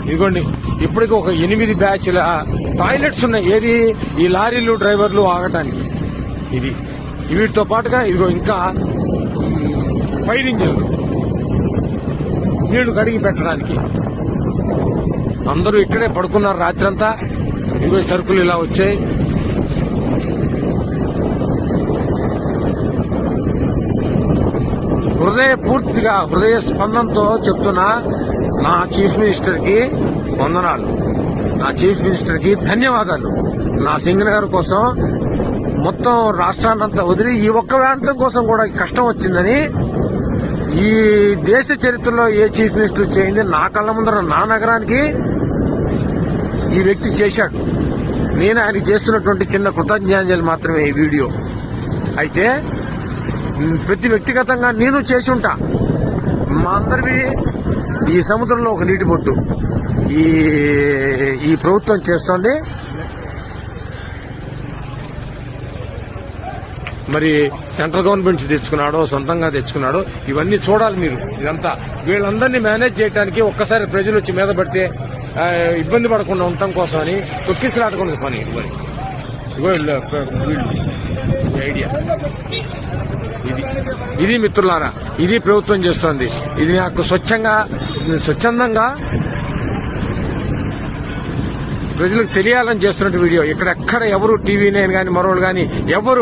ఇదిగోండి ఇప్పటికి ఒక 8 బ్యాచ్ల టాయిలెట్స్ ఉన్నాయి. ఏది ఈ లారీలు డ్రైవర్లు ఆగటానికి. ఇది వీటితో పాటుగా ఇదిగో ఇంకా ఫైర్ ఇంజిన్లు నీళ్లు కడిగి పెట్టడానికి. అందరూ ఇక్కడే పడుకున్నారు రాత్రంతా. ఇదిగో సరుకులు ఇలా వచ్చాయి. హృదయ స్పందనతో చెప్తున్నా, నా చీఫ్ మినిస్టర్ కి వందనాలు, నా చీఫ్ మినిస్టర్ కి ధన్యవాదాలు. నా సింగనగర్ కోసం మొత్తం రాష్ట్రాన్నంతా వదిలి ఈ ఒక్క ప్రాంతం కోసం కూడా కష్టం వచ్చిందని ఈ దేశ చరిత్రలో ఏ చీఫ్ మినిస్టర్ చేయింది నా కళ్ళ ముందర నా నగరానికి ఈ వ్యక్తి చేశాడు. నేను ఆయనకి చేస్తున్నటువంటి చిన్న కృతజ్ఞాంజలి మాత్రమే ఈ వీడియో. అయితే ప్రతి వ్యక్తిగతంగా నేను చేసి ఉంటా. మా అందరివి ఈ సముద్రంలో ఒక నీటి బొట్టు ఈ ప్రభుత్వం చేస్తోంది. మరి సెంట్రల్ గవర్నమెంట్ తెచ్చుకున్నాడో సొంతంగా తెచ్చుకున్నాడో ఇవన్నీ చూడాలి మీరు. ఇదంతా వీళ్ళందరినీ మేనేజ్ చేయడానికి ఒక్కసారి ప్రజలు వచ్చి మీద పడితే ఇబ్బంది పడకుండా ఉండటం కోసం అని తొక్కిసలాటకుండా పని. ఐడియా ఇది మిత్రులారా, ఇది ప్రభుత్వం చేస్తోంది. ఇది నాకు స్వచ్ఛందంగా ప్రజలకు తెలియాలని చేస్తున్న వీడియో. ఇక్కడెక్కడ ఎవరు టీవీ నేను గాని మరోళ్ళు గాని ఎవరు